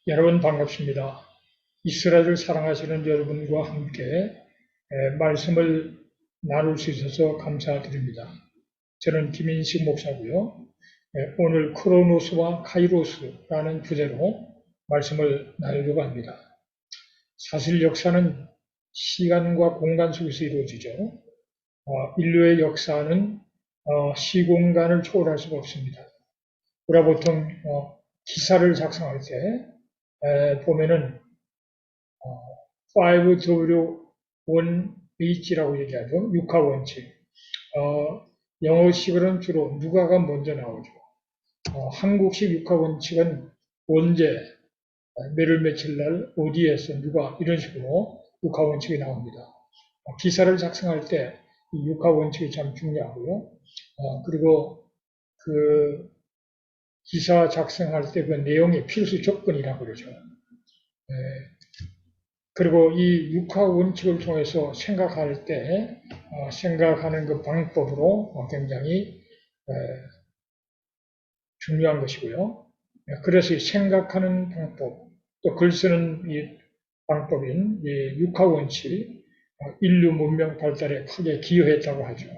여러분 반갑습니다. 이스라엘을 사랑하시는 여러분과 함께 말씀을 나눌 수 있어서 감사드립니다. 저는 김인식 목사고요. 오늘 크로노스와 카이로스라는 주제로 말씀을 나누려고 합니다. 사실 역사는 시간과 공간 속에서 이루어지죠. 인류의 역사는 시공간을 초월할 수가 없습니다. 우리가 보통 기사를 작성할 때 보면은 5W1H라고 얘기하죠. 육하 원칙. 영어식으로는 주로 누가가 먼저 나오죠. 한국식 육하 원칙은 언제, 몇월 며칠 날, 어디에서, 누가 이런 식으로 육하 원칙이 나옵니다. 기사를 작성할 때 이 육하 원칙이 참 중요하고요. 그리고 그 기사 작성할 때 그 내용의 필수 조건이라고 그러죠. 그리고 이 육하 원칙을 통해서 생각할 때 생각하는 그 방법으로 굉장히 중요한 것이고요. 그래서 생각하는 방법, 또 글 쓰는 이 방법인 이 육하 원칙, 인류 문명 발달에 크게 기여했다고 하죠.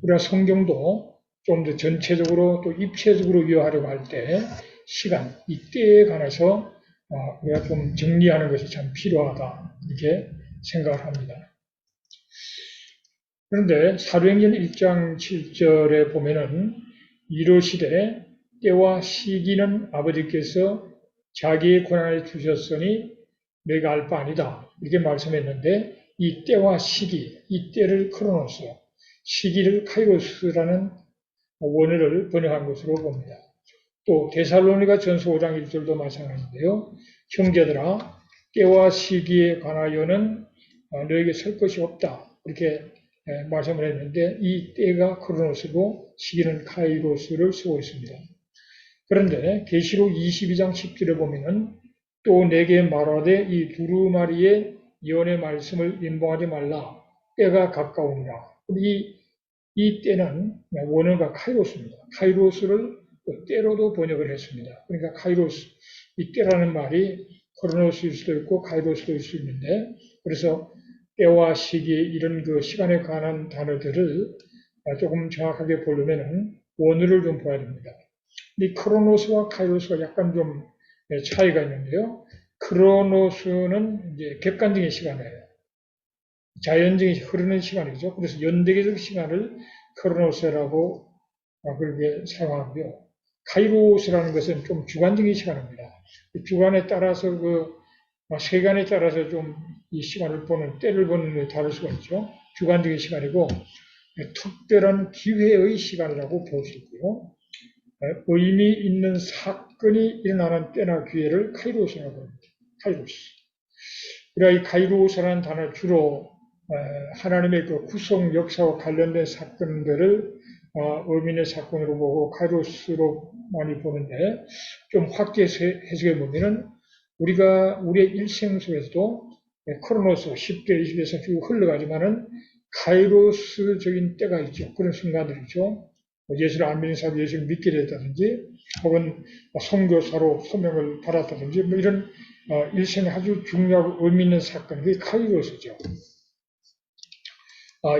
우리가 성경도 좀 더 전체적으로 또 입체적으로 이해하려고 할 때 시간, 이 때에 관해서 우리가 좀 정리하는 것이 참 필요하다 이렇게 생각을 합니다. 그런데 사도행전 1장 7절에 보면은 이르시되 때와 시기는 아버지께서 자기의 권한에 주셨으니 내가 알 바 아니다 이렇게 말씀했는데 이 때와 시기, 이 때를 크로노스, 시기를 카이로스라는 원어를 번역한 것으로 봅니다. 또 데살로니가 전서 5장 1절도 마찬가지인데요. 형제들아 때와 시기에 관하여는 너에게 설 것이 없다. 이렇게 말씀을 했는데 이 때가 크로노스고 시기는 카이로스를 쓰고 있습니다. 그런데 계시록 22장 10절에 보면은 또 내게 말하되 이 두루마리의 예언의 말씀을 인봉하지 말라. 때가 가까우니라. 이 때는 원어가 카이로스입니다. 카이로스를 때로도 번역을 했습니다. 그러니까 카이로스, 이 때라는 말이 크로노스일 수도 있고 카이로스일 수 있는데 그래서 때와 시기 이런 그 시간에 관한 단어들을 조금 정확하게 보려면 원어를 좀 봐야 됩니다. 이 크로노스와 카이로스가 약간 좀 차이가 있는데요. 크로노스는 이제 객관적인 시간이에요. 자연적인 흐르는 시간이죠. 그래서 연대기적 시간을 크로노스라고 그렇게 사용하고요. 카이로스라는 것은 좀 주관적인 시간입니다. 주관에 따라서 세간에 따라서 좀 이 시간을 보는 때를 보는 게 다를 수가 있죠. 주관적인 시간이고 특별한 기회의 시간이라고 볼 수 있고요. 의미 있는 사건이 일어나는 때나 기회를 카이로스라고 합니다. 카이로스. 그러니까 이 카이로스라는 단어 주로 하나님의 그 구속 역사와 관련된 사건들을 의미 있는 사건으로 보고 카이로스로 많이 보는데 좀 확대해서 해석해 보면은 우리의 일생 속에서도 크로노스 10대, 20에서 쭉 흘러가지만은 카이로스적인 때가 있죠. 그런 순간들이죠. 예수를 안 믿는 사람이 예수를 믿게 됐다든지 혹은 선교사로 소명을 받았다든지 이런 일생에 아주 중요하고 의미 있는 사건, 그게 카이로스죠.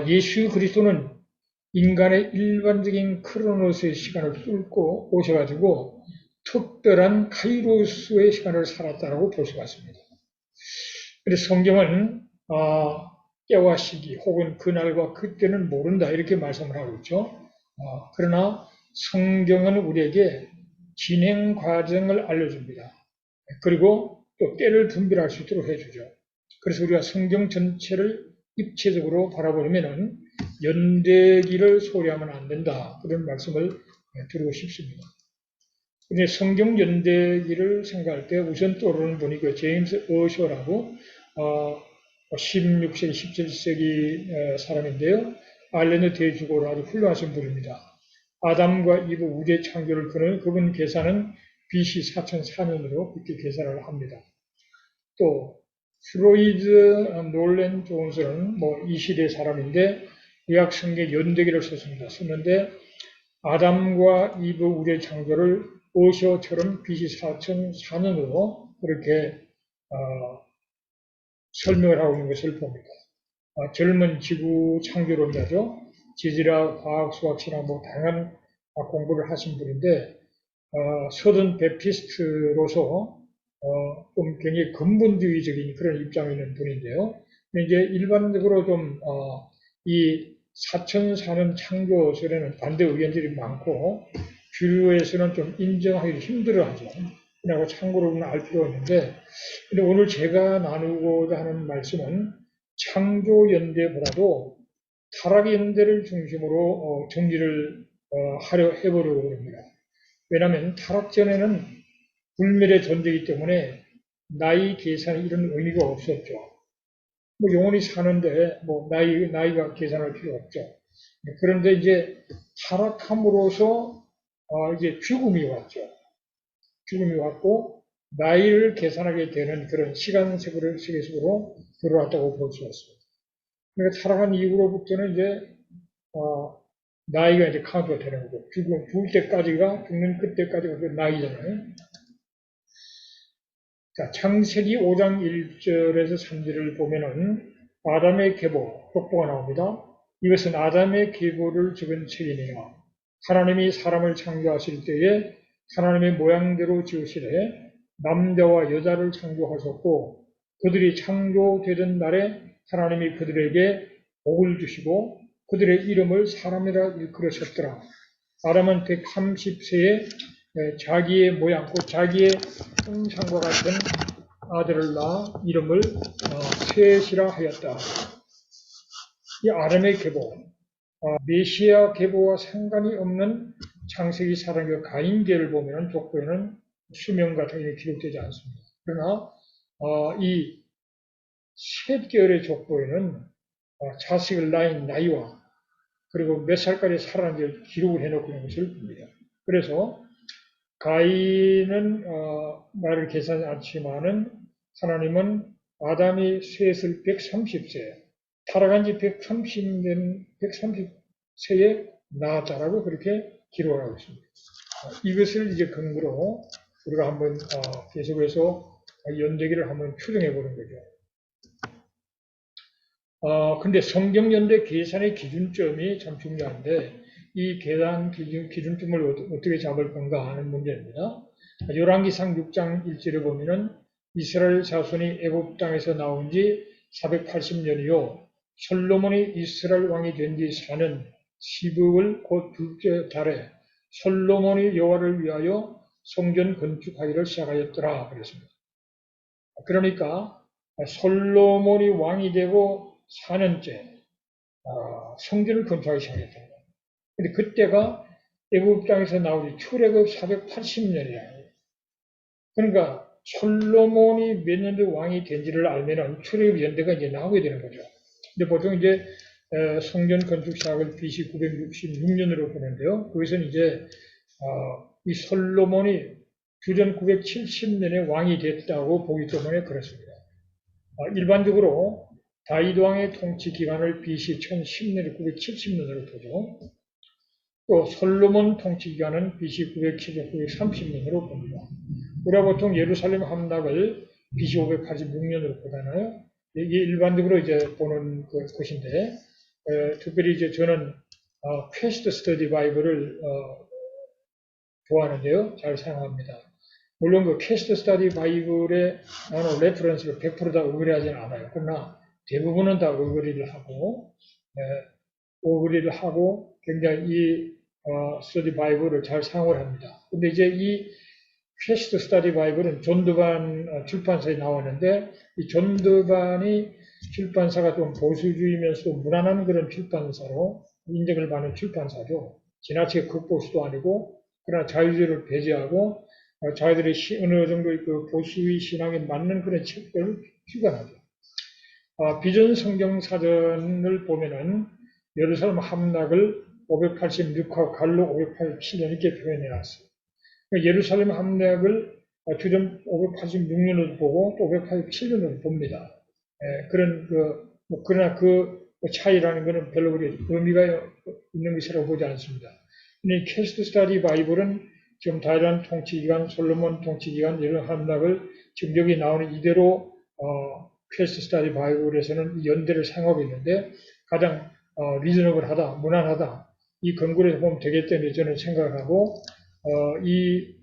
예수 그리스도는 인간의 일반적인 크로노스의 시간을 뚫고 오셔가지고 특별한 카이로스의 시간을 살았다고 볼 수가 있습니다. 그래서 성경은 때와 시기 혹은 그날과 그때는 모른다 이렇게 말씀을 하고 있죠. 그러나 성경은 우리에게 진행 과정을 알려줍니다. 그리고 또 때를 분별할 수 있도록 해주죠. 그래서 우리가 성경 전체를 입체적으로 바라보려면 연대기를 소홀히하면 안 된다. 그런 말씀을 드리고 싶습니다. 근데 성경 연대기를 생각할 때 우선 떠오르는 분이 그 제임스 어셔라고 16세기, 17세기 사람인데요. 아일랜드 대주교로 아주 훌륭하신 분입니다. 아담과 이브 우주의 창조를 그는 그분 계산은 BC 4004년으로 그렇게 계산을 합니다. 또 프로이드 놀렌 존슨은 이 시대 사람인데 의학성경 연대기를 썼는데 아담과 이브 우주의 창조를 어셔처럼 BC 4004년으로 그렇게 설명을 하고 있는 것을 봅니다. 젊은 지구 창조론자죠. 지질학, 과학, 수학, 신학 뭐 다양한 공부를 하신 분인데 서든 베프티스트로서 좀 굉장히 근본주의적인 그런 입장이 있는 분인데요. 이제 일반적으로 좀 이 사천사는 창조설에는 반대 의견들이 많고 주류에서는 좀 인정하기 힘들어하죠. 그리고 참고로 알 필요가 있는데, 근데 오늘 제가 나누고자 하는 말씀은 창조연대보다도 타락연대를 중심으로 정리를 하려 해보려고 합니다. 왜냐하면 타락 전에는 불멸의 존재이기 때문에 나이 계산이 이런 의미가 없었죠. 뭐 영원히 사는데 뭐 나이가 계산할 필요 없죠. 그런데 이제 타락함으로써 이제 죽음이 왔죠. 죽음이 왔고 나이를 계산하게 되는 그런 시간 세계속으로 들어왔다고 볼 수 있습니다. 그러니까 타락한 이후로부터는 이제 나이가 이제 카운트가 되는 거고 죽을 때까지가 죽는 그때까지가 그 나이잖아요. 자, 창세기 5장 1절에서 3절을 보면은 아담의 계보, 족보가 나옵니다. 이것은 아담의 계보를 적은 책이니라. 하나님이 사람을 창조하실 때에 하나님의 모양대로 지으시되 남자와 여자를 창조하셨고 그들이 창조되던 날에 하나님이 그들에게 복을 주시고 그들의 이름을 사람이라 일컬으셨더라. 아담은 130세에 자기의 모양, 곧 자기의 형상과 같은 아들을 낳아 이름을 셋이라 하였다. 이 아담의 계보, 메시아 계보와 상관이 없는 창세기 사람의 가인계를 보면 족보에는 수명 같은 게 기록되지 않습니다. 그러나 이 셋 계열의 족보에는 자식을 낳은 나이와 그리고 몇 살까지 살았는지 기록을 해놓고 있는 것을 봅니다. 그래서 가인은 말을 계산하지 않지만은 하나님은 아담이 셋을 130세, 타락한 지 130세에 낳았다라고 그렇게 기록을 하고 있습니다. 이것을 이제 근거로 우리가 한번 계속해서 연대기를 한번 추정해 보는 거죠. 근데 성경연대 계산의 기준점이 참 중요한데 이 계산 기준점을 어떻게 잡을 건가 하는 문제입니다. 열왕기상 6장 1절에 보면은 이스라엘 자손이 애굽 땅에서 나온 지 480년이요 솔로몬이 이스라엘 왕이 된 지 4년 시브을 곧 둘째 달에 솔로몬이 여호와를 위하여 성전 건축하기를 시작하였더라 그랬습니다. 그러니까 솔로몬이 왕이 되고 4년째 성전을 건축하기 시작했다. 근데 그때가 애굽 땅에서 나오지 출애굽 480년이야. 그러니까 솔로몬이 몇 년도 왕이 된지를 알면은 출애굽 연대가 이제 나오게 되는 거죠. 근데 보통 이제 성전 건축 시작을 BC 966년으로 보는데요. 그것은 이제 이 솔로몬이 주전 970년에 왕이 됐다고 보기 때문에 그렇습니다. 일반적으로 다윗 왕의 통치 기간을 BC 1010년, 970년으로 보죠. 또 솔로몬 통치 기간은 BC 970, 930년으로 봅니다. 우리가 보통 예루살렘 함락을 BC 586년으로 보잖아요. 이게 일반적으로 이제 보는 것인데, 특별히 이제 저는 퀘스트 스터디 바이블을 좋아하는데요. 잘 사용합니다. 물론 그 퀘스트 스터디 바이블에 나는 레퍼런스를 100% 다 의뢰하지는 않아요. 그러나 대부분은 다 의뢰를 하고 굉장히 이 스터디 바이블을 잘 사용을 합니다. 근데 이제 이 퀘스트 스터디 바이블은 존 드반 출판사에 나왔는데 이 존 드반이 출판사가 좀 보수주의면서도 무난한 그런 출판사로 인정을 받는 출판사죠. 지나치게 극보수도 아니고 그러나 자유주의를 배제하고 자기들의 어느 정도 그 보수의 신앙에 맞는 그런 책들을 출간하죠. 비전 성경 사전을 보면은 예루살렘 함락을 586하고 갈로 587년 이렇게 표현해 놨어요. 예루살렘 함락을 주전 586년으로 보고 또 587년으로 봅니다. 그런 그러나 그 차이라는 것은 별로 의미가 있는 것이라고 보지 않습니다. 이 캐스트 스터디 바이블은 지금 다이란 통치기간, 솔로몬 통치기간 이런 함락을 지금 여기 나오는 이대로 퀘스트 스타디 바이블에서는 이 연대를 사용하고 있는데 가장 리저너블하다, 무난하다 이 근거를 보면 되겠다는 저는 생각을 하고 이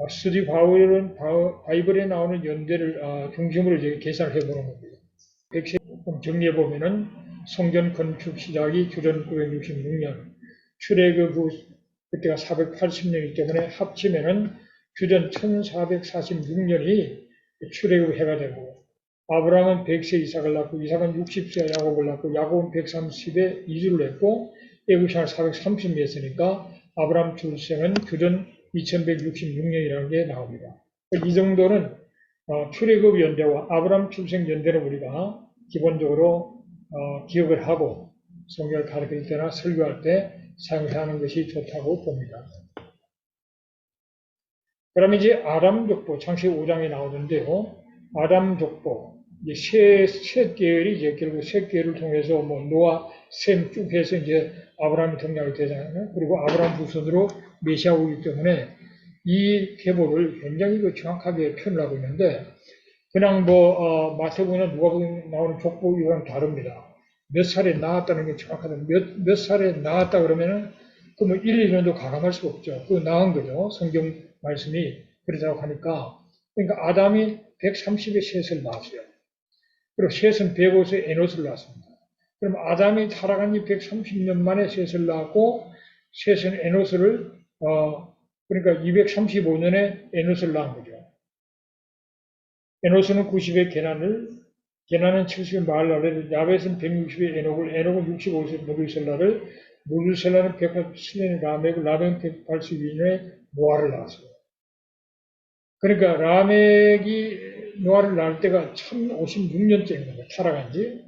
스터디 바이블에 나오는 연대를 중심으로 이제 계산을 해보는 겁니다. 100세 정리해 보면은 성전 건축 시작이 주전 966년, 출애굽 후 그때가 480년이기 때문에 합치면은 주전 1446년이 출애굽 해가 되고 아브라함은 100세 이삭을 낳고 이삭은 60세 야곱을 낳고 야곱은 130에 이주를 했고 애굽생활 430이 했으니까 아브라함 출생은 주전 2166년이라는 게 나옵니다. 이 정도는 출애굽 연대와 아브라함 출생 연대는 우리가 기본적으로 기억을 하고 성경을 가르칠 때나 설교할 때 사용하는 것이 좋다고 봅니다. 그러면 이제 아담 족보 창세기 5장에 나오는데요. 아담 족보 이제 세 계열이 이제 결국 세 계열을 통해서 뭐 노아, 셈 쭉 해서 이제 아브라함이 등장이 되잖아요. 그리고 아브라함 후손으로 메시아가 오기 때문에 이 계보를 굉장히 정확하게 표현을 하고 있는데 그냥 마태복음이나 누가복음에 나오는 족보 이거랑 다릅니다. 몇 살에 나왔다는 게 정확하다. 몇 살에 나왔다 그러면은 그 뭐 1, 2년도 가감할 수가 없죠. 그거 나은 거죠. 성경 말씀이 그러자고 하니까. 그러니까 아담이 130에 셋을 낳았어요. 그리고 셋은 105세 에노스를 낳았습니다. 그럼 아담이 타락한 지 130년 만에 셋을 낳았고 셋은 에노스를 그러니까 235년에 에노스를 낳은 거죠. 에노스는 90에 게나는 70에 마할랄을, 야벳은 160에 에녹은 65세 무두셀라를, 무두셀라는 187년에 라멕을, 라멕은 182년에 노아를 낳았어요. 그러니까 라멕이 노아를 낳을 때가 1056년째인 거예요. 타락한 지.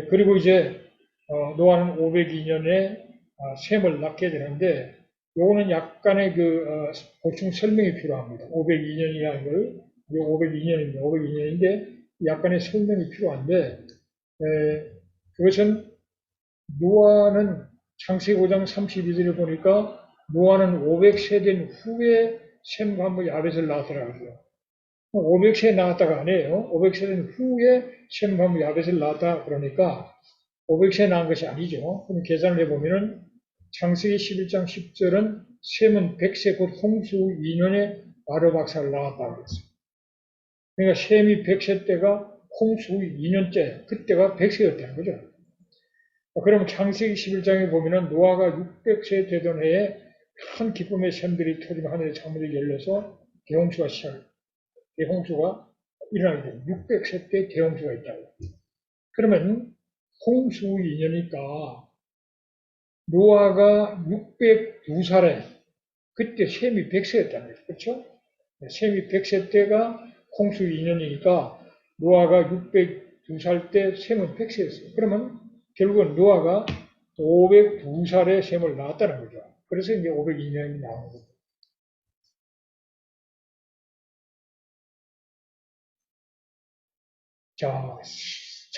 그리고 이제 노아는 502년에 셈을 낳게 되는데 요거는 약간의 보충 설명이 필요합니다. 502년이라는 걸 502년입니다. 502년인데 약간의 설명이 필요한데 그것은 노아는 창세기 5장 32절에 보니까 노아는 500세 된 후에 셈과 함께 야벳을 낳았더라고요. 500세 낳았다가 아니에요. 500세 된 후에 셈과 함께 야벳을 낳았다 그러니까 500세 낳은 것이 아니죠. 그럼 계산을 해보면은 창세기 11장 10절은 셈은 100세 곧 홍수 2년에 아르박사를 낳았다고 그랬어요. 그러니까 셈이 100세 때가 홍수 2년째, 그때가 100세였다는 거죠. 그러면 창세기 11장에 보면은 노아가 600세 되던 해에 큰 기쁨의 샘들이 터지며 하늘의 창문이 열려서 대홍수가 일어나게 돼요. 600세 때 대홍수가 있다고. 그러면 홍수 2년이니까 노아가 602살에 그때 셈이 100세였다는 거죠. 그렇죠? 셈이 100세 때가 홍수 2년이니까 노아가 602살 때 셈은 100세였어요. 그러면 결국은 노아가 502살에 셈을 낳았다는 거죠. 그래서 이제 502년이 나오는 거죠. 자,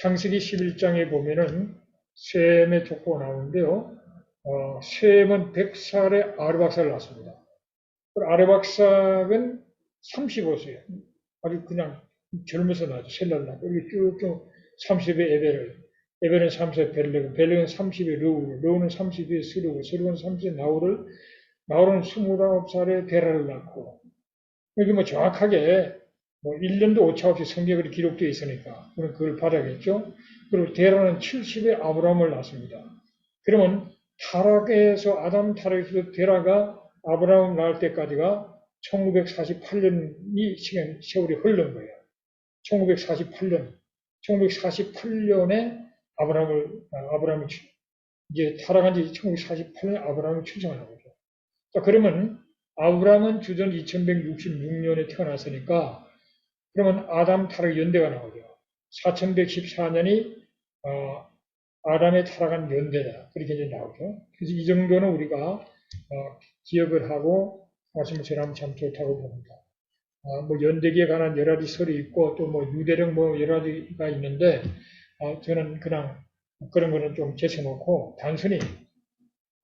창세기 11장에 보면은 셈의 족보가 나오는데요. 셈은 100살에 아르박사를 낳았습니다. 아르박삭은 35세예요. 아주 그냥 젊어서 나죠. 셀날 나고. 이렇게 쭉쭉 30에 에벨은 30에 벨렉은 30에 르우는 30에 스루는 30에 나홀은 29살에 데라를 낳고. 여기 뭐 정확하게 1년도 오차없이 성경에 기록되어 있으니까 우리는 그걸 받아야겠죠. 그리고 데라는 70에 아브라함을 낳습니다. 그러면 아담 타락에서 데라가 아브라함을 낳을 때까지가 1948년이 세월이 흐른 거예요. 1948년에 아브라함을 이제 타락한 지 1948년에 아브라함을 출생하는 거죠. 자, 그러면 아브라함은 주전 2166년에 태어났으니까 그러면 아담 타락 연대가 나오죠. 4114년이 아담의 타락한 연대다. 그렇게 이제 나오죠. 그래서 이 정도는 우리가 기억을 하고 말씀을 전하면 참 좋다고 봅니다. 뭐 연대기에 관한 여러 가지 설이 있고 또 뭐 유대령 뭐 여러 가지가 있는데 저는 그냥 그런 거는 좀 제쳐놓고 단순히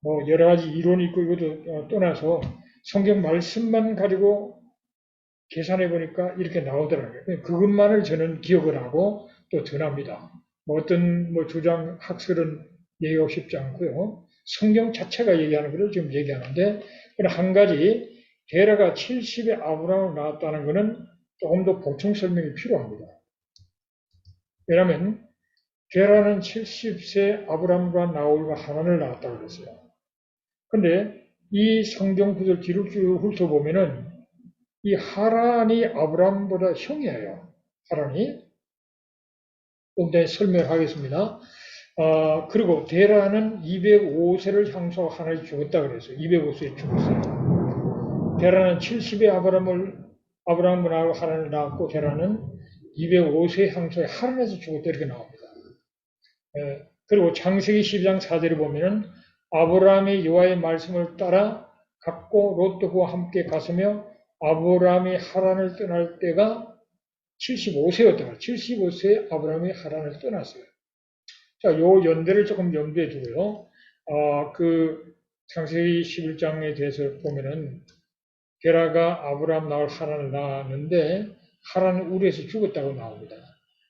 뭐 여러 가지 이론이 있고 이것도 떠나서 성경 말씀만 가지고 계산해 보니까 이렇게 나오더라고요. 그것만을 저는 기억을 하고 또 전합니다. 뭐 어떤 주장 학설은 얘기하고 싶지 않고요. 성경 자체가 얘기하는 것을 지금 얘기하는데 한 가지 게라가 70에 아브라함을 낳았다는 것은 조금 더 보충 설명이 필요합니다. 왜냐하면 게라는 70세 아브라함과 나홀과 하란을 낳았다고 그랬어요. 근데 이 성경 구절 뒤를 쭉 훑어보면은 이 하란이 아브라함보다 형이에요. 하란이. 좀 더 설명하겠습니다. 그리고 데라는 205세를 향수하고 하나님 죽었다 그랬어요. 205세에 죽었어요. 데라는 70에 아브라함을 하란을 낳았고 데라는 205세 향수에 하란에서 죽었다 이렇게 나옵니다. 그리고 창세기 12장 4절에 보면은 아브라함이 여호와의 말씀을 따라 갔고 롯도 그와 함께 갔으며 아브라함이 하란을 떠날 때가 75세였다. 75세에 아브라함이 하란을 떠났어요. 자, 요 연대를 조금 염두에 두고요. 그 창세기 11장에 대해서 보면은 게라가 아브라함 나올 하란을 낳았는데 하란은 우리에서 죽었다고 나옵니다.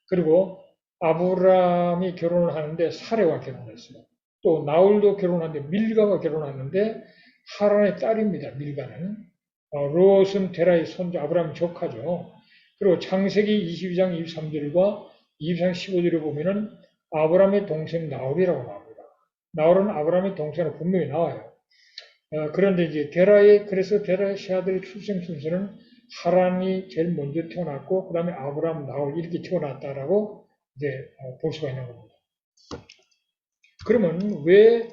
그리고 아브라함이 결혼을 하는데 사레와 결혼했어요. 또 나홀도 결혼하는데 밀가와 결혼하는데 하란의 딸입니다. 밀가는. 롯은 데라의 손자 아브라함 조카죠. 그리고 창세기 22장 23절과 23장 15절에 보면은 아브라함의 동생 나홀이라고 나옵니다. 나홀은 아브라함의 동생으로 분명히 나와요. 그런데 이제 그래서 데라의 세 아들의 출생 순서는 하란이 제일 먼저 태어났고, 그 다음에 아브라함, 나홀 이렇게 태어났다라고 이제 볼 수가 있는 겁니다. 그러면 왜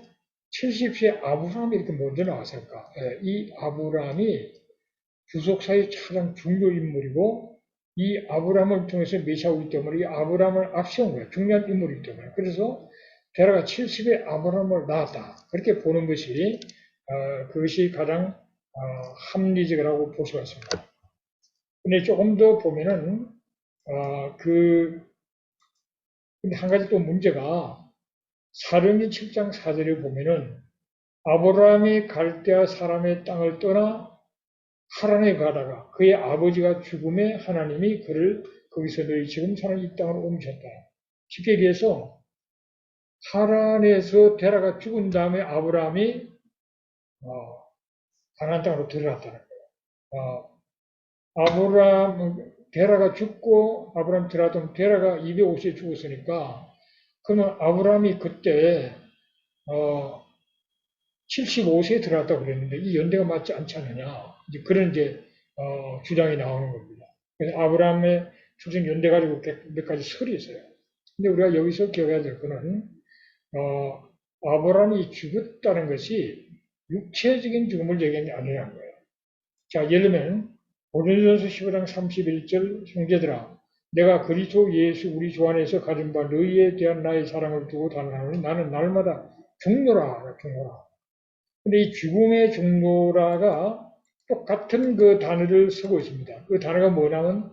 70세에 아브라함이 이렇게 먼저 나왔을까? 이 아브라함이 구속사의 가장 중요 인물이고, 이 아브라함을 통해서 메시아 오기 때문에 이 아브라함을 앞세운 거예요. 중요한 인물이기 때문에. 그래서 데라가 70에 아브라함을 낳았다. 그렇게 보는 것이 그것이 가장 합리적이라고 볼 수가 있습니다. 근데 조금 더 보면은 근데 한 가지 또 문제가 사령기 7장 4절에 보면은 아브라함이 갈대아 사람의 땅을 떠나 하란에 가다가 그의 아버지가 죽음에 하나님이 그를 거기서 너희 지금 사는 이 땅으로 옮기셨다. 쉽게 얘기해서 하란에서 데라가 죽은 다음에 아브라함이 가나안 땅으로 들어갔다는 거예요. 데라가 죽고 아브라함 들어갔던 데라가 250에 죽었으니까 그러면 아브라함이 그때 75세에 들어갔다고 그랬는데 이 연대가 맞지 않지 않느냐. 이제 그런 주장이 나오는 겁니다. 그래서 아브라함의 출생 연대 가지고 몇 가지 설이 있어요. 근데 우리가 여기서 기억해야 될 거는 아브라함이 죽었다는 것이 육체적인 죽음을 얘기하는 게 아니라는 거예요. 자, 예를 들면 고린도전서 15장 31절 형제들아 내가 그리스도 예수 우리 주 안에서 가진 바 너희에 대한 나의 사랑을 두고 단언하노니 나는 날마다 죽노라. 근데 이 죽음의 죽노라가 똑같은 그 단어를 쓰고 있습니다. 그 단어가 뭐냐면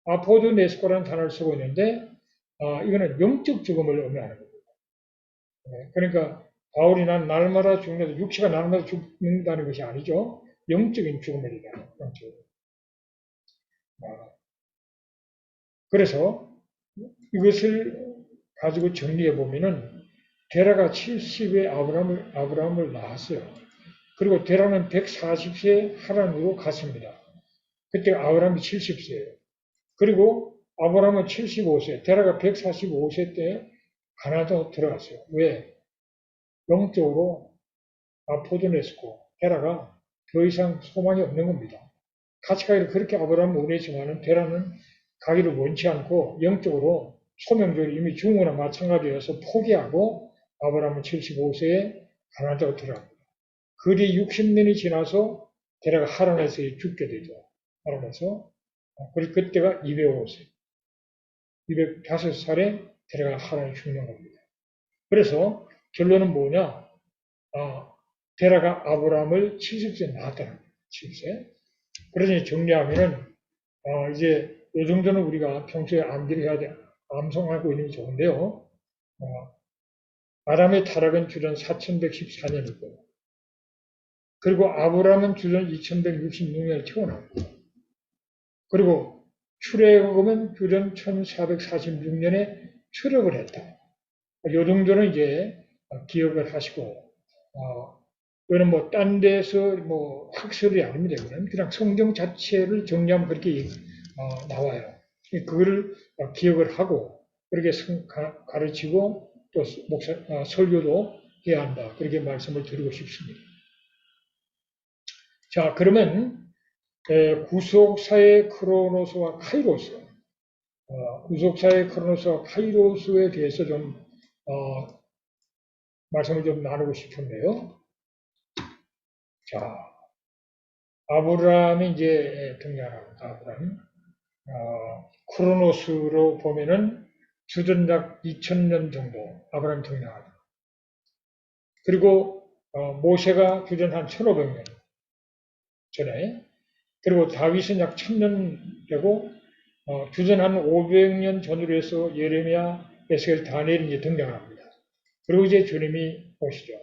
아포드네스코라는 단어를 쓰고 있는데 이거는 영적 죽음을 의미하는 겁니다. 그러니까 바울이 난 날마다 죽는다, 육체가 날마다 죽는다는 것이 아니죠. 영적인 죽음을 얘기하는 거죠. 그래서 이것을 가지고 정리해 보면은 데라가 70에 아브라함을 낳았어요. 그리고 데라는 140세 하란으로 갔습니다. 그때 아브라함이 70세예요. 그리고 아브라함은 75세, 데라가 145세 때 가나안으로 들어갔어요. 왜? 영적으로 아포도네스코, 데라가 더 이상 소망이 없는 겁니다. 같이 가기를 그렇게 아브라함은 원했지만은 데라는 가기를 원치 않고 영적으로 소명적으로 이미 죽은 거나 마찬가지여서 포기하고 아브라함은 75세에 가나안으로 들어갑니다. 그리 60년이 지나서 데라가 하란에서 죽게 되죠. 하란에서. 그리고 그때가 205세. 205살에 데라가 하란에 죽는 겁니다. 그래서 결론은 뭐냐? 데라가 아브라함을 70세에 낳았다는 거예요. 70세. 그래서 정리하면은, 이제 이 정도는 우리가 평소에 암기를 해야 돼. 암송하고 있는 게 좋은데요. 아담의 타락은 주전 4114년이고, 그리고 아브라함은 주전 2166년에 태어났고, 그리고 출애굽은 주전 1446년에 출애굽을 했다. 이 정도는 이제 기억을 하시고, 이거는 뭐 딴 데서 뭐 학설이 아닙니다. 이거는 그냥 성경 자체를 정리하면 그렇게 나와요. 그거를 기억을 하고 그렇게 가르치고 또 설교도 해야 한다. 그렇게 말씀을 드리고 싶습니다. 자, 그러면 구속사의 크로노스와 카이로스, 구속사의 크로노스와 카이로스에 대해서 좀 말씀을 좀 나누고 싶은데요. 자, 아브라함이 이제 등장합니다. 아브라함. 크로노스로 보면은 주전작 2000년 정도 아브라함이 등장합니다. 그리고 모세가 주전 한 1500년 전에, 그리고 다윗은 약 1000년 되고 주전 한 500년 전으로 해서 예레미야, 에스겔, 다니엘이 이제 등장합니다. 그리고 이제 주님이 오시죠.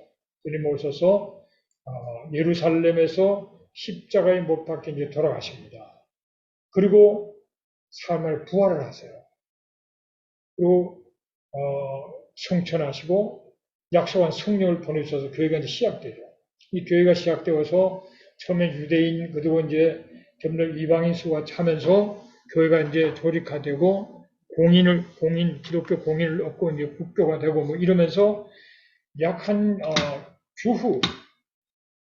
주님이 오셔서 예루살렘에서 십자가에 못 박혀 이제 돌아가십니다. 그리고 삶을 부활을 하세요. 그리고 성천하시고 약속한 성령을 보내주셔서 교회가 이제 시작되죠. 이 교회가 시작되어서 처음에 유대인 그리고 이제 점점 이방인 수가 차면서 교회가 이제 조직화되고 기독교 공인을 얻고 이제 국교가 되고 뭐 이러면서 약 한 주후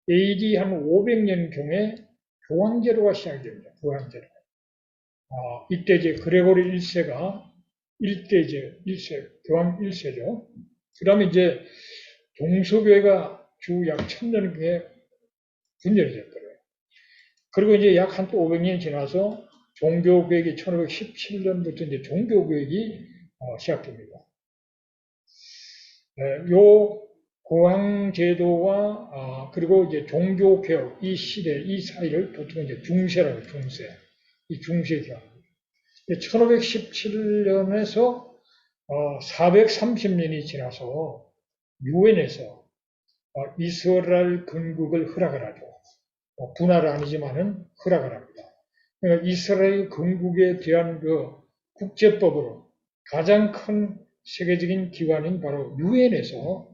AD 한 500년경에 교황제도가 시작이 됩니다. 교황제도. 이때 이제 그레고리 1세가 교황 1세죠. 그 다음에 이제 동서교회가 주 약 1000년경에 분열이 됐더라고요. 그리고 이제 약 한 또 500년이 지나서 종교개혁이 1517년부터 이제 종교개혁이 시작됩니다. 요 고황제도와 그리고 이제 종교개혁 이 시대 이 사이를 보통 이제 중세라고 중세 이 중세 기간입니다. 1517년에서 430년이 지나서 유엔에서 이스라엘 건국을 허락을 하죠. 분할은 아니지만은 허락을 합니다. 그러니까 이스라엘 건국에 대한 그 국제법으로 가장 큰 세계적인 기관인 바로 유엔에서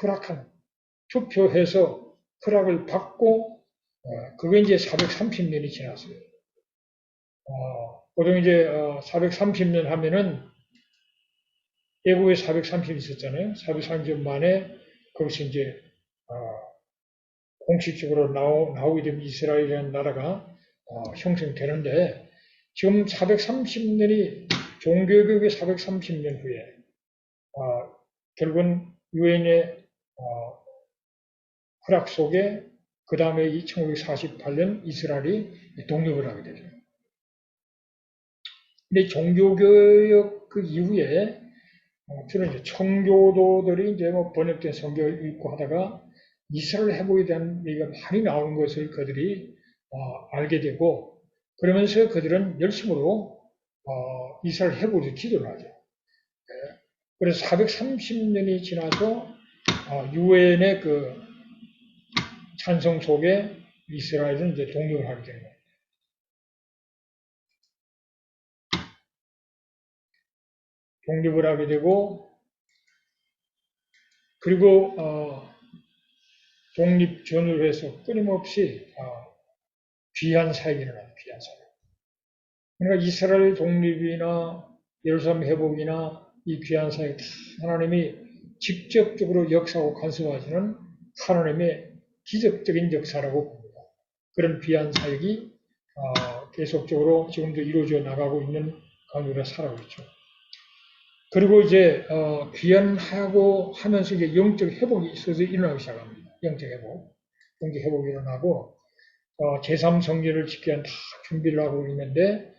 허락한 투표해서 허락을 받고 그게 이제 430년이 지났어요. 보통 이제 430년 하면은 애국에 430이 있었잖아요. 430년 만에 거기서 이제 공식적으로 나오게 되면 이스라엘이라는 나라가 형성되는데 지금 430년이 종교개혁의 430년 후에 결국은 유엔의 허락 속에 그 다음에 1948년 이스라엘이 독립을 하게 되죠. 근데 종교개혁 그 이후에 주로 이제 청교도들이 이제 뭐 번역된 성경을 읽고 하다가 이스라엘 회복에 대한 얘기가 많이 나오는 것을 그들이 알게 되고 그러면서 그들은 열심으로 이스라엘 회복에 기도를 하죠. 그래서 430년이 지나서 유엔의 그 찬성 속에 이스라엘은 이제 독립을 하게 됩니다. 독립을 하게 되고 그리고 독립 전후로 해서 끊임없이 귀한 사역이 일어나요. 귀한 사역. 그러니까 이스라엘 독립이나 예루살렘 회복이나 이 귀한 사역 다 하나님이 직접적으로 역사하고 간섭하시는 하나님의 기적적인 역사라고 봅니다. 그런 귀한 사역이 계속적으로 지금도 이루어져 나가고 있는 가운데 살아오고 있죠. 그리고 이제 귀환하고 하면서 이제 영적 회복이 있어서 일어나기 시작합니다. 영적 회복이 일어나고 제3성전을 짓기 위한 다 준비를 하고 있는데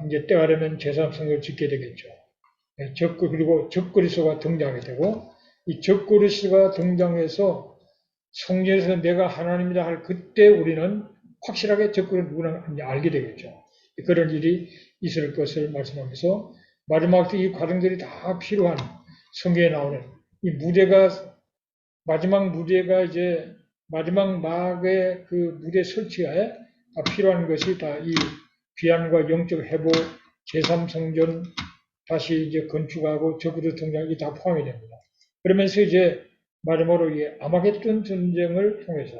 이제 때가 되면 제3성전을 짓게 되겠죠. 그리고 적그리스도가 등장하게 되고 이 적그리스도가 등장해서 성전에서 내가 하나님이다 할 그때 우리는 확실하게 적그리스도 누구나 알게 되겠죠. 그런 일이 있을 것을 말씀하면서 마지막 때 이 과정들이 다 필요한 성경에 나오는 이 무대가 마지막 무대가 이제 마지막 막의 그 무대 설치에 다 필요한 것이 다 이 귀환과 영적 회복, 제3성전 다시 이제 건축하고 저구도 등장이 다 포함이 됩니다. 그러면서 이제 마지막으로 이 아마겟돈 전쟁을 통해서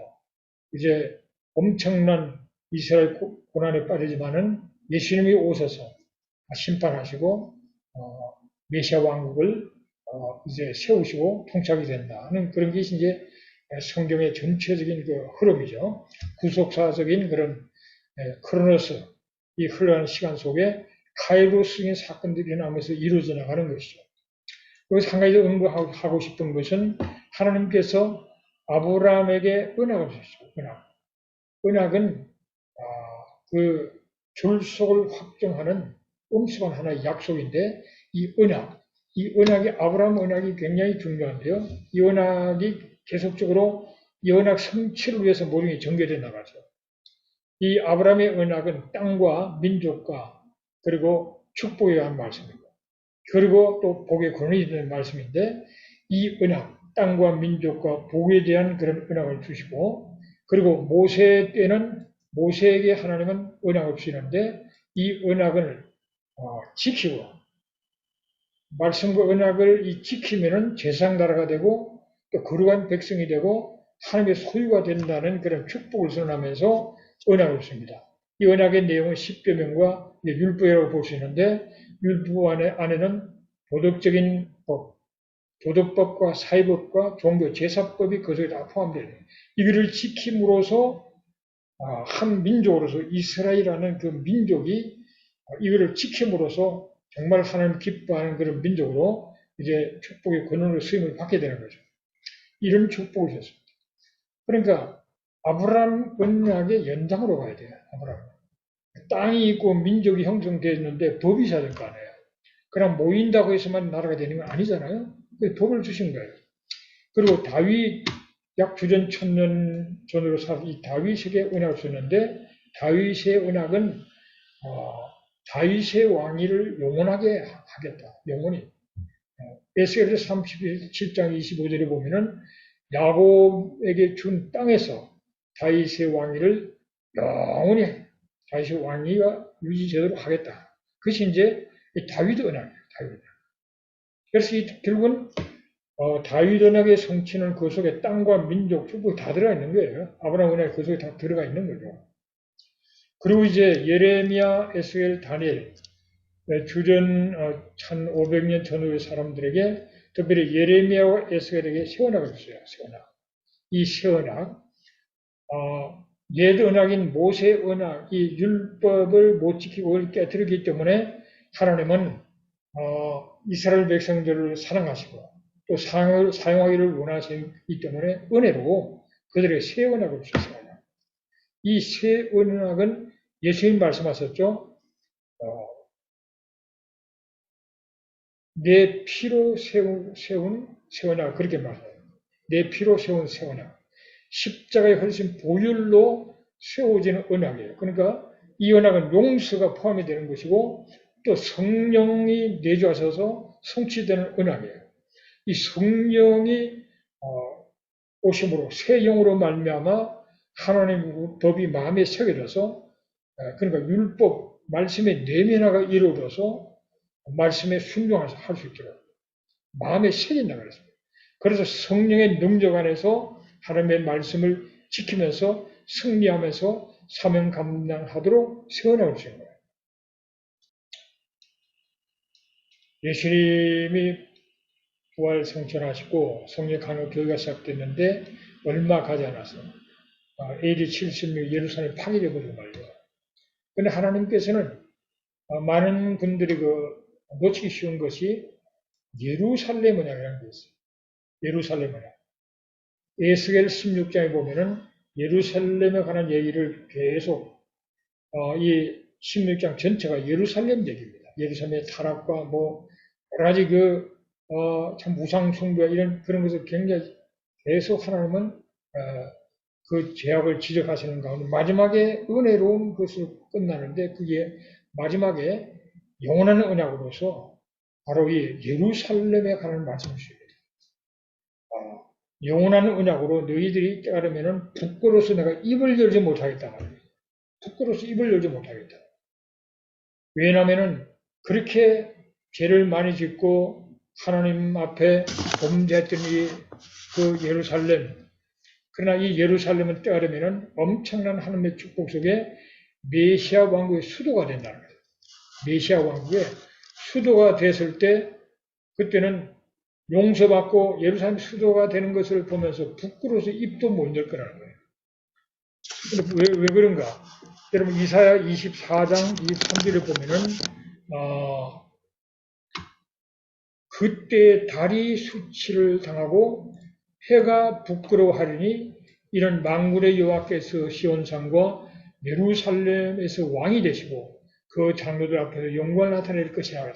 이제 엄청난 이스라엘 고난에 빠지지만은 예수님이 오셔서 심판하시고 메시아 왕국을 이제 세우시고 통치하게 된다는 그런 것이 이제 성경의 전체적인 그 흐름이죠. 구속사적인 그런 크로노스 이 흘러가는 시간 속에 카이로스적인 사건들이 일어나면서 이루어져 나가는 것이죠. 여기서 한 가지 더 언급하고 싶은 것은 하나님께서 아브라함에게 은약을 주셨죠. 은약은 그 졸속을 확정하는 엄숙한 하나의 약속인데 이 언약이 아브라함 언약이 굉장히 중요한데요. 이 언약이 계속적으로 이 언약 성취를 위해서 모종이 전개되어 나가죠. 이 아브라함의 언약은 땅과 민족과 그리고 축복에 대한 말씀입니다. 그리고 또 복의 권한이 되는 말씀인데 이 언약, 땅과 민족과 복에 대한 그런 언약을 주시고 그리고 모세 때는 모세에게 하나님은 언약을 주시는데 이 언약을 지키고 말씀과 언약을 지키면은 제사장 나라가 되고 또 거룩한 백성이 되고 하나님의 소유가 된다는 그런 축복을 선언하면서 언약을 줍니다. 이 언약의 내용은 십계명과 율법이라고 볼 수 있는데 율법 안에는 도덕적인 법, 도덕법과 사회법과 종교 제사법이 그 속에 다 포함되어 있는 이거를 지킴으로써 한 민족으로서 이스라엘이라는 그 민족이 이거를 지킴으로써 정말 하나님 기뻐하는 그런 민족으로 이제 축복의 권한으로 쓰임을 받게 되는 거죠. 이런 축복을 줬습니다. 그러니까 아브라함 언약의 연장으로 가야 돼요. 아브라함. 땅이 있고 민족이 형성되어 있는데 법이 있어야 될 거 아니에요. 그냥 모인다고 해서만 나라가 되는 건 아니잖아요. 그 법을 주신 거예요. 그리고 다윗 약 주전 1000년 전으로 살 이 다윗에게 언약을 줬는데 다윗의 언약은 다윗의 왕위를 영원하게 하겠다. 영원히. 에스겔 37장 25절에 보면은 야곱에게 준 땅에서 다윗의 왕위를 영원히 다윗의 왕위가 유지되도록 하겠다. 그것이 이제 다윗의 언약이에요. 다윗 언약. 그래서 결국은 다윗 언약의 성취는 그 속에 땅과 민족, 축복이 다 들어가 있는 거예요. 아브라함 언약이 그 속에 다 들어가 있는 거죠. 그리고 이제 예레미야, 에스겔, 다니엘 주전 1500년 전후의 사람들에게 특별히 예레미야와 에스겔에게 새 언약을 줬어요. 새 언약. 이 새 언약 옛 언약인 모세 언약, 이 율법을 못 지키고 깨뜨리기 때문에 하나님은 이스라엘 백성들을 사랑하시고 또 사용하기를 원하시기 때문에 은혜로 그들에게 새 언약을 주셨어요. 이 새 언약은 예수님 말씀하셨죠. 내 피로 세운 새 언약 그렇게 말해요. 내 피로 세운 새 언약. 십자가의 훨씬 보혈로 세워지는 언약이에요. 그러니까 이 언약은 용서가 포함이 되는 것이고 또 성령이 내주하셔서 성취되는 언약이에요. 이 성령이 오심으로 새 영으로 말미암아 하나님의 법이 마음에 새겨져서 그러니까 율법 말씀의 내면화가 이루어져서 말씀에 순종해서 할 수 있도록 마음에 새긴다고 그랬습니다. 그래서 성령의 능력 안에서 하나님의 말씀을 지키면서 승리하면서 사명 감당하도록 세워나올 수 있는 거예요. 예수님이 부활 성천하시고 성령 강력 교회가 시작됐는데 얼마 가지 않아서 AD 76 예루살렘 파괴되어 버리고 말이에요. 그런데 하나님께서는 많은 분들이 놓치기 쉬운 것이 예루살렘 언약이라는 게 있어요. 예루살렘 언약. 에스겔 16장에 보면은 예루살렘에 관한 얘기를 계속 이 16장 전체가 예루살렘 얘기입니다. 예루살렘의 타락과 뭐 여러 가지 참 우상 숭배 이런 그런 것을 굉장히 계속 하나님은 그 죄악을 지적하시는 가운데 마지막에 은혜로운 것으로 끝나는데 그게 마지막에 영원한 언약으로서 바로 이 예루살렘에 관한 말씀을 주십니다. 영원한 언약으로 너희들이 깨달으면은 부끄러워서 내가 입을 열지 못하겠다 말이에요. 부끄러워서 입을 열지 못하겠다. 왜냐하면은 그렇게 죄를 많이 짓고 하나님 앞에 범죄했던 그 예루살렘, 그러나 이 예루살렘을 깨달으면은 엄청난 하나님의 축복 속에 메시아 왕국의 수도가 된다는 거예요. 메시아 왕국의 수도가 됐을 때 그때는 용서받고 예루살렘 수도가 되는 것을 보면서 부끄러워서 입도 못 열 거라는 거예요. 왜 그런가? 여러분 이사야 24장 23절을 보면은 그때 달이 수치를 당하고 해가 부끄러워하리니 이는 만군의 여호와께서 시온산과 예루살렘에서 왕이 되시고 그 장로들 앞에서 영광을 나타낼 것이라.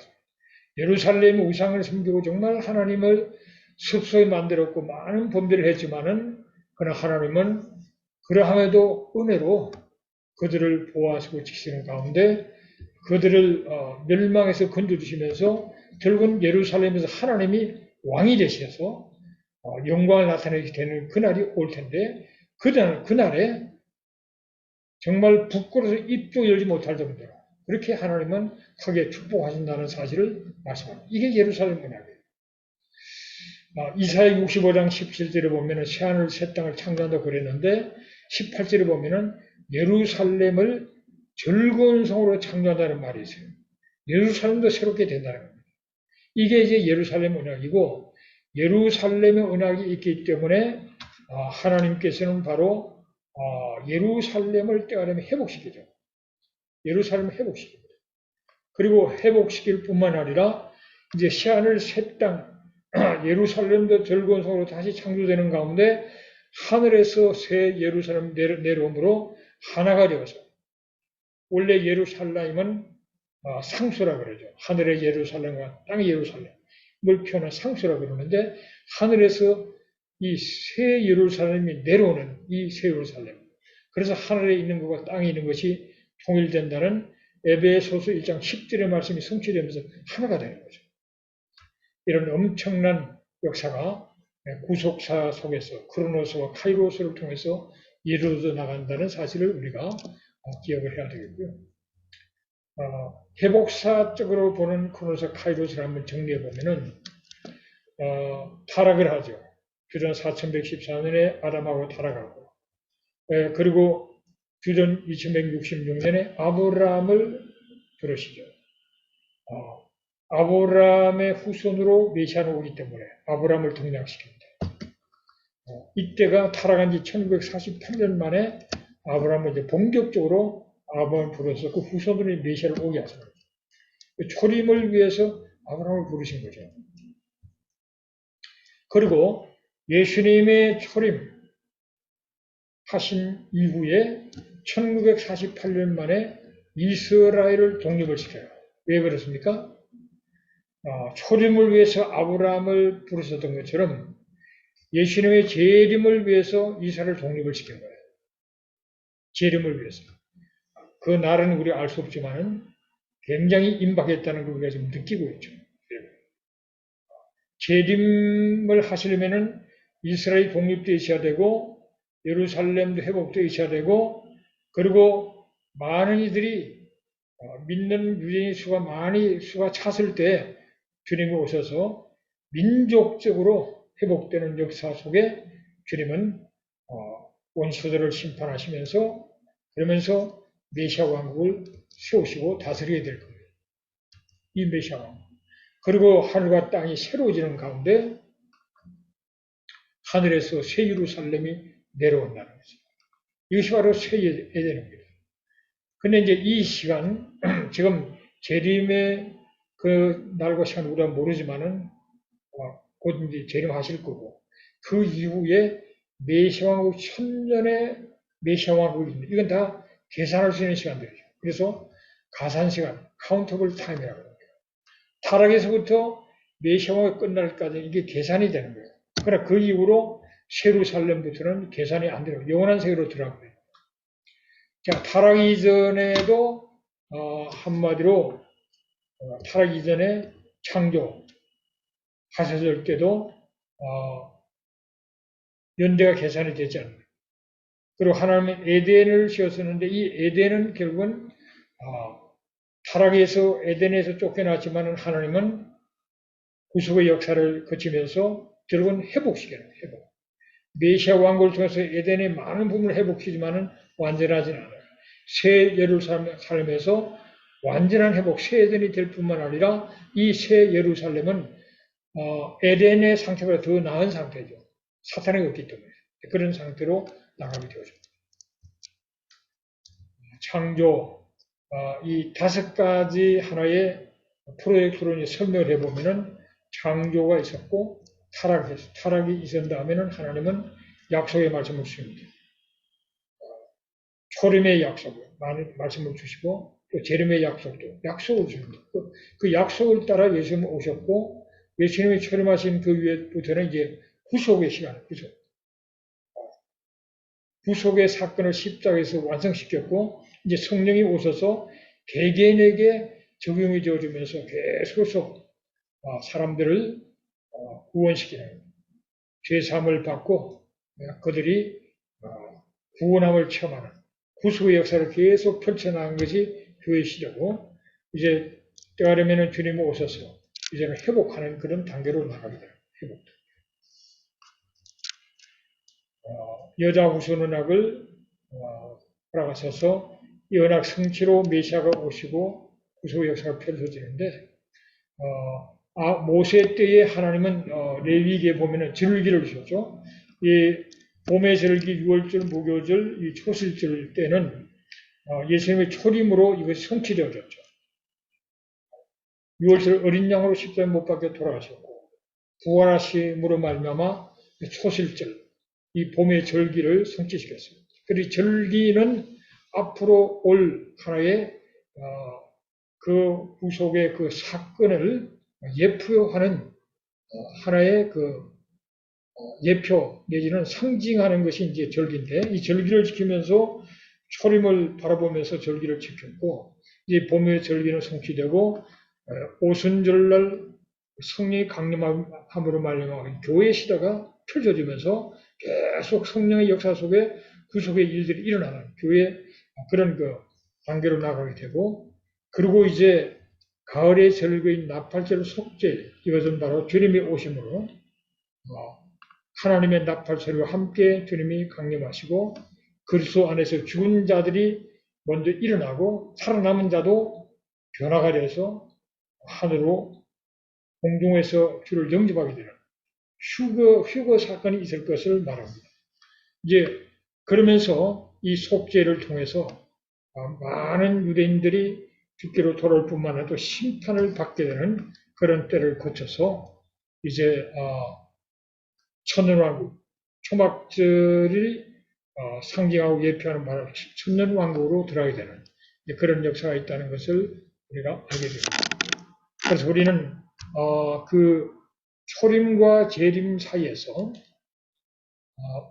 예루살렘 우상을 섬기고 정말 하나님을 습소히 만들었고 많은 범죄를 했지만은 그러나 하나님은 그러함에도 은혜로 그들을 보호하시고 지키시는 가운데 그들을 멸망에서 건져주시면서 결국은 예루살렘에서 하나님이 왕이 되셔서 영광을 나타내게 되는 그날이 올 텐데 그날에 정말 부끄러워서 입도 열지 못할 정도로 그렇게 하나님은 크게 축복하신다는 사실을 말씀합니다. 이게 예루살렘 문화예요. 이사야 65장 17절에 보면 새하늘 새 땅을 창조한다고 그랬는데 18절에 보면 예루살렘을 즐거운 성으로 창조한다는 말이 있어요. 예루살렘도 새롭게 된다는 겁니다. 이게 이제 예루살렘 언약이고 예루살렘의 언약이 있기 때문에 하나님께서는 바로 예루살렘을 깨달으면 회복시키죠. 예루살렘을 회복시킵니다. 그리고 회복시킬 뿐만 아니라 이제 새하늘 새 땅 예루살렘도 즐거운 성으로 다시 창조되는 가운데 하늘에서 새 예루살렘 내려옴으로 하나가 되어서 원래 예루살렘은 상수라 그러죠. 하늘의 예루살렘과 땅의 예루살렘을 표현한 상수라 그러는데 하늘에서 이 새 예루살렘이 내려오는 이 새 예루살렘. 그래서 하늘에 있는 것과 땅에 있는 것이 통일된다는 에베소서 1장 10절의 말씀이 성취되면서 하나가 되는 거죠. 이런 엄청난 역사가 구속사 속에서 크로노스와 카이로스를 통해서 이루어져 나간다는 사실을 우리가 기억을 해야 되겠고요. 회복사적으로 보는 크로노스 카이로스를 한번 정리해 보면은 타락을 하죠. 주전 4114년에 아담하고 타락하고 그리고 주전 2166년에 아브라함을 부르시죠. 아브라함의 후손으로 메시아가 오기 때문에 아브라함을 등장시킵니다. 이때가 타락한 지 1948년 만에 아브라함을 이제 본격적으로 아브라함을 부르셔서 그 후손으로 메시아를 오게 하십니다. 초림을 위해서 아브라함을 부르신 거죠. 그리고 예수님의 초림 하신 이후에 1948년 만에 이스라엘을 독립을 시켜요. 왜 그렇습니까? 초림을 위해서 아브라함을 부르셨던 것처럼 예수님의 재림을 위해서 이스라엘을 독립을 시킨 거예요. 재림을 위해서. 그 날은 우리가 알 수 없지만은 굉장히 임박했다는 걸 우리가 지금 느끼고 있죠. 재림을 하시려면은 이스라엘이 독립되어 있어야 되고 예루살렘도 회복되어 있어야 되고 그리고 많은 이들이 믿는 유대인 수가 찼을 때 주님이 오셔서 민족적으로 회복되는 역사 속에 주님은 원수들을 심판하시면서 그러면서 메시아 왕국을 세우시고 다스리게 될 겁니다. 이 메시아 왕국. 그리고 하늘과 땅이 새로워지는 가운데 하늘에서 새 예루살렘이 내려온다는 거죠. 이것이 바로 새 에덴입니다. 근데 이제 이 시간, 지금 재림의 그 날과 시간 우리가 모르지만은 곧 이제 재림하실 거고 그 이후에 메시아왕국 1000년의 메시아왕국입니다. 이건 다 계산할 수 있는 시간들이죠. 그래서 가산시간, 카운터블 타임이라고 합니다. 타락에서부터 메시아왕국이 끝날까지 이게 계산이 되는 거예요. 그러나 그 이후로 예루살렘부터는 계산이 안 돼요. 영원한 세계로 들어가고요. 자, 타락 이전에도 한마디로 타락 이전에 창조 하셨을 때도 연대가 계산이 되지 않는 거예요. 그리고 하나님은 에덴을 지었었는데 이 에덴은 결국은 타락에서 에덴에서 쫓겨났지만 하나님은 구속의 역사를 거치면서 결국은 회복시키는 거예요. 회복. 메시아 왕국을 통해서 에덴의 많은 부분을 회복시키지만 완전하지는 않아요. 새 예루살렘에서 완전한 회복, 새 에덴이 될 뿐만 아니라 이 새 예루살렘은 에덴의 상태보다 더 나은 상태죠. 사탄이 없기 때문에 그런 상태로 나가게 되어집니다. 창조, 이 5가지 하나의 프로젝트로 설명을 해보면은 창조가 있었고 타락이 있은 다음에는 하나님은 약속의 말씀을 주십니다. 초림의 약속을 말씀을 주시고 또 재림의 약속을 주십니다. 그 약속을 따라 예수님이 오셨고 예수님이 초림하신 그 위에부터는 이제 구속의 시간, 구속의 사건을 십자가에서 완성시켰고 이제 성령이 오셔서 개개인에게 적용이 되어지면서 계속해서 사람들을 구원시키는 죄사함을 받고 그들이 구원함을 체험하는 구속의 역사를 계속 펼쳐나간 것이 교회 시대고 이제 때가 되면 주님이 오셔서 이제는 회복하는 그런 단계로 나가게 돼요. 회복. 여자 후손은학을 돌아가셔서 이 언약 성취로 메시아가 오시고 구속의 역사가 펼쳐지는데 모세 때에 하나님은 레위기에 보면은 절기를 주셨죠. 이 봄의 절기, 유월절, 무교절, 이 초실절 때는 예수님의 초림으로 이것이 성취되어졌죠. 유월절 어린 양으로 십자가에 못 박혀 돌아가셨고 부활하심으로 말미암아 초실절, 이 봄의 절기를 성취시켰습니다. 그리고 절기는 앞으로 올 하나의 그 구속의 그 사건을 예표하는 하나의 그 예표 내지는 상징하는 것이 이제 절기인데 이 절기를 지키면서 초림을 바라보면서 절기를 지켰고 이 봄의 절기는 성취되고 오순절날 성령이 강림함으로 말미암아 교회 시대가 펼쳐지면서 계속 성령의 역사 속에 구속의 일들이 일어나는 교회 그런 그 단계로 나가게 되고 그리고 이제 가을의 절기인 나팔절 속죄 이것은 바로 주님이 오심으로 하나님의 나팔소리와 함께 주님이 강림하시고 그리스도 안에서 죽은 자들이 먼저 일어나고 살아남은 자도 변화가 돼서 하늘로 공중에서 주를 영접하게 되는 휴거 사건이 있을 것을 말합니다. 이제 그러면서 이 속죄를 통해서 많은 유대인들이 죽기로 돌아올 뿐만 아니라 또 심판을 받게 되는 그런 때를 거쳐서 이제 천년왕국, 초막절이 상징하고 예표하는 바로 천년왕국으로 들어가게 되는 그런 역사가 있다는 것을 우리가 알게 됩니다. 그래서 우리는 그 초림과 재림 사이에서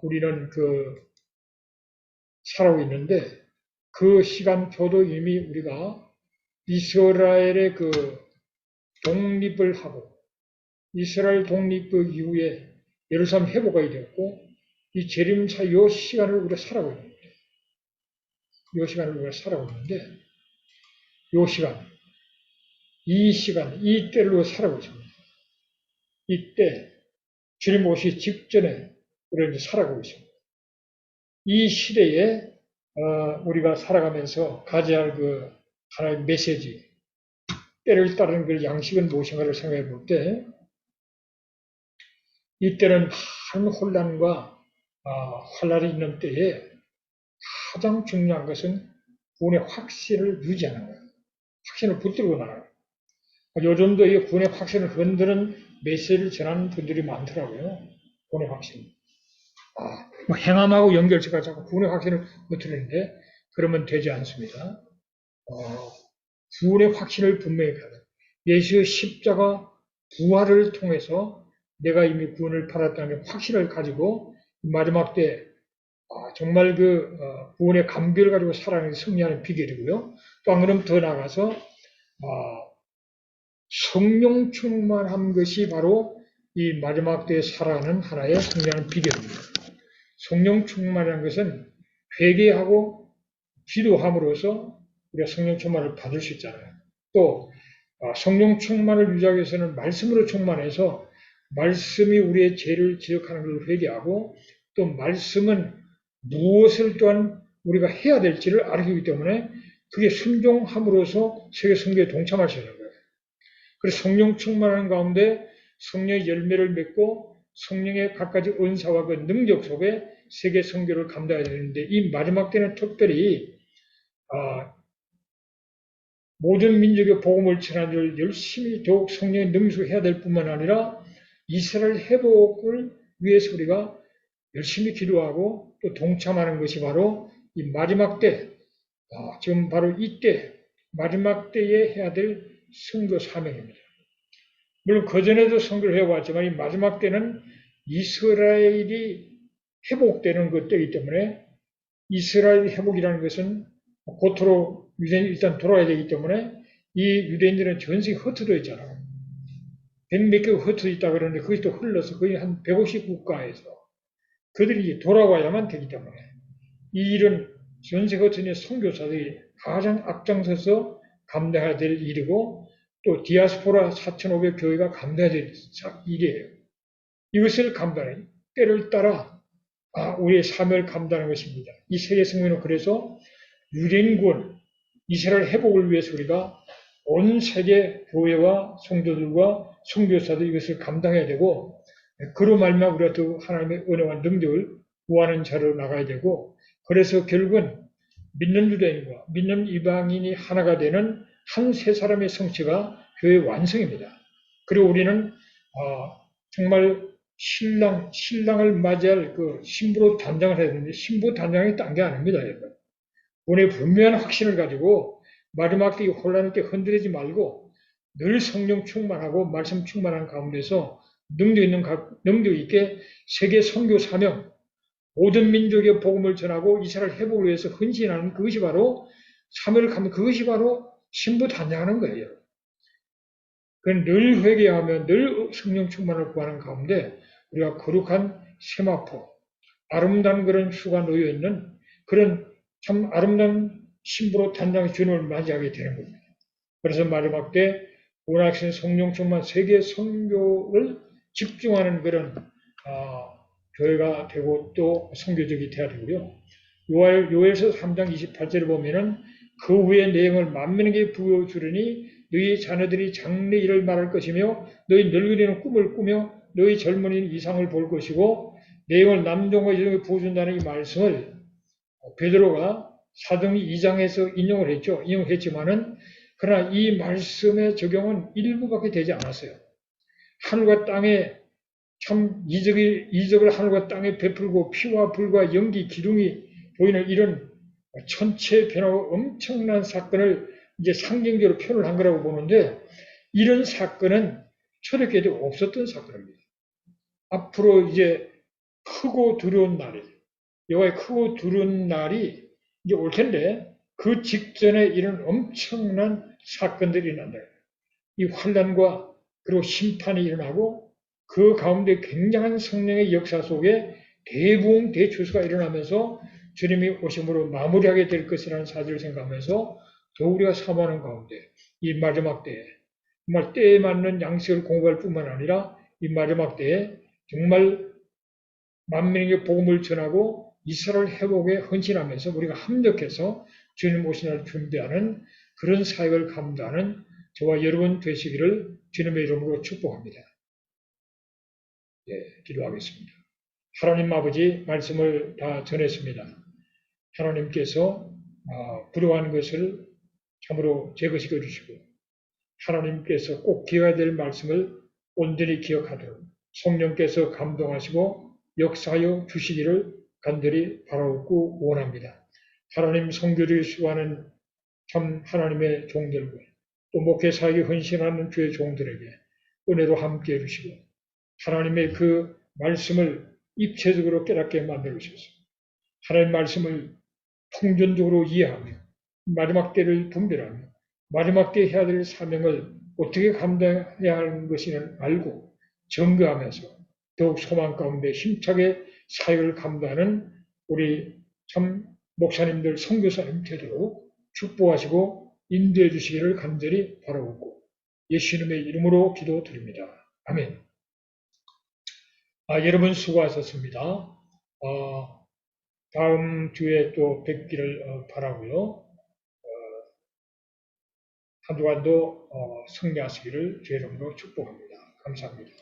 우리는 살아오고 있는데 그 시간표도 이미 우리가 이스라엘의 독립을 하고 이스라엘 독립 이후에 예루살렘 회복이 되었고 이 재림 사이 요 시간을 우리가 살아오고 있는 거예요. 요 시간을 우리가 살아오고 있는데 요 시간, 이 때를 우리가 살아오고 있습니다. 이때 주님 오시기 직전에 우리가 이제 살아가고 있습니다. 이 시대에 우리가 살아가면서 가져야 할 하나의 메시지, 때를 따르는 그 양식은 무엇인가를 생각해 볼 때, 이때는 많은 혼란과 환란이 있는 때에 가장 중요한 것은 구원의 확신을 유지하는 거예요. 확신을 붙들고 나가요. 요즘도 이 구원의 확신을 흔드는 메시지를 전하는 분들이 많더라고요. 구원의 확신. 행함하고 연결시가 자꾸 구원의 확신을 붙들는데 그러면 되지 않습니다. 구원의 확신을 분명히 가야 돼요. 예수의 십자가 부활을 통해서 내가 이미 구원을 받았다는 확신을 가지고 마지막 때 정말 구원의 감비를 가지고 살아가는 승리하는 비결이고요. 또 한 걸음 더 나가서 성령 충만한 것이 바로 이 마지막 때에 살아가는 하나의 성장하는 비결입니다. 성령 충만이라는 것은 회개하고 기도함으로써 우리가 성령 충만을 받을 수 있잖아요. 또 성령 충만을 유지하기 위해서는 말씀으로 충만해서 말씀이 우리의 죄를 지적하는 걸 회개하고 또 말씀은 무엇을 또한 우리가 해야 될지를 알기 때문에 그게 순종함으로써 세계 선교에 동참할 수 있는 거예요. 그래서 성령 충만한 가운데 성령의 열매를 맺고 성령의 갖가지 은사와 그 능력 속에 세계 선교를 감당해야 되는데 이 마지막 때는 특별히 모든 민족의 복음을 전하는 일을 열심히 더욱 성령에 능수해야 될 뿐만 아니라 이스라엘 회복을 위해서 우리가 열심히 기도하고 또 동참하는 것이 바로 이 마지막 때, 지금 바로 이때, 마지막 때에 해야 될 선교 사명입니다. 물론 그전에도 선교를 해왔지만 이 마지막 때는 이스라엘이 회복되는 것 때이기 때문에 이스라엘 회복이라는 것은 고토로 유대인이 일단 돌아야 되기 때문에 이 유대인들은 전 세계 흩어져 있잖아요. 100몇 개가 흩어져 있다 그러는데 그것이 또 흘러서 거의 한 150 국가에서 그들이 돌아와야만 되기 때문에 이 일은 전 세계 흩어진 선교사들이 가장 앞장서서 감당해야 될 일이고 또 디아스포라 4,500 교회가 감당해야 될 일이에요. 이것을 감당해 때를 따라 우리의 사명을 감당하는 것입니다. 이 세계 성민은 그래서 유대인군 이스라엘 회복을 위해서 우리가 온 세계 교회와 성도들과 선교사들 이것을 감당해야 되고 그로 말미암아 우리가 더 하나님의 은혜와 능력을 구하는 자로 나가야 되고 그래서 결국은 믿는 유대인과 믿는 이방인이 하나가 되는 한 세 사람의 성취가 교회 완성입니다. 그리고 우리는 정말 신랑을 맞이할 그 신부로 단장을 해야 되는데 신부 단장이 딴 게 아닙니다. 여러분. 우리의 분명한 확신을 가지고 마지막 때 혼란할 때 흔들리지 말고 늘 성령 충만하고 말씀 충만한 가운데서 능력 있게 세계 선교 사명 모든 민족의 복음을 전하고 이스라엘 회복을 위해서 헌신하는 그것이 바로 사명을 갖는 그것이 바로 신부 단장하는 거예요. 그건 늘 회개하며 늘 성령 충만을 구하는 가운데 우리가 거룩한 세마포 아름다운 그런 수가 놓여 있는 그런 참 아름다운 신부로 단장의 주님을 맞이하게 되는 겁니다. 그래서 마지막 때 원하신 성령 충만 세계 선교를 집중하는 그런 교회가 되고 또 선교적이 되어야 되고요. 요엘서 3장 28절을 보면은 그 후의 내용을 만민에게 부여주려니 너희 자녀들이 장래 일을 말할 것이며 너희 늙은이는 꿈을 꾸며 너희 젊은이는 이상을 볼 것이고 내용을 남종과 여종에 부어준다는 이 말씀을 베드로가 사도행전 2장에서 인용했지만은 그러나 이 말씀의 적용은 일부밖에 되지 않았어요. 하늘과 땅에 참 이적을 하늘과 땅에 베풀고 피와 불과 연기 기둥이 보이는 이런 천체 변화가 엄청난 사건을 이제 상징적으로 표현을 한 거라고 보는데 이런 사건은 초대교회도 없었던 사건입니다. 앞으로 이제 크고 두려운 날이 여호와의 크고 두려운 날이 이제 올 텐데 그 직전에 이런 엄청난 사건들이 일어난다. 이 환란과 그리고 심판이 일어나고 그 가운데 굉장한 성령의 역사 속에 대부흥 대추수가 일어나면서 주님이 오심으로 마무리하게 될 것이라는 사실을 생각하면서 더욱 우리가 사모하는 가운데 이 마지막 때에 정말 때에 맞는 양식을 공부할 뿐만 아니라 이 마지막 때에 정말 만민에게 복음을 전하고 이스라엘 회복에 헌신하면서 우리가 합력해서 주님 오신 날 준비하는 그런 사역을 감당하는 저와 여러분 되시기를 주님의 이름으로 축복합니다. 기도하겠습니다. 하나님 아버지 말씀을 다 전했습니다. 하나님께서 부러워하는 것을 참으로 제거시켜 주시고 하나님께서 꼭 기억해야 될 말씀을 온전히 기억하도록 성령께서 감동하시고 역사하여 주시기를 간절히 바라고 원합니다. 하나님 선교를 수고하는 참 하나님의 종들과 또 목회사역에 헌신하는 주의 종들에게 은혜로 함께해 주시고 하나님의 그 말씀을 입체적으로 깨닫게 만들어 주셔서 하나님의 말씀을 통전적으로 이해하며 마지막 때를 분별하며 마지막 때 해야 될 사명을 어떻게 감당해야 하는 것인을 알고 증거하면서 더욱 소망 가운데 힘차게 사역을 감당하는 우리 참 목사님들, 선교사님 되도록 축복하시고 인도해 주시기를 간절히 바라옵고 예수님의 이름으로 기도드립니다. 아멘. 여러분 수고하셨습니다. 다음 주에 또 뵙기를 바라고요. 한 주간도 승리하시기를 주의 이름으로 축복합니다. 감사합니다.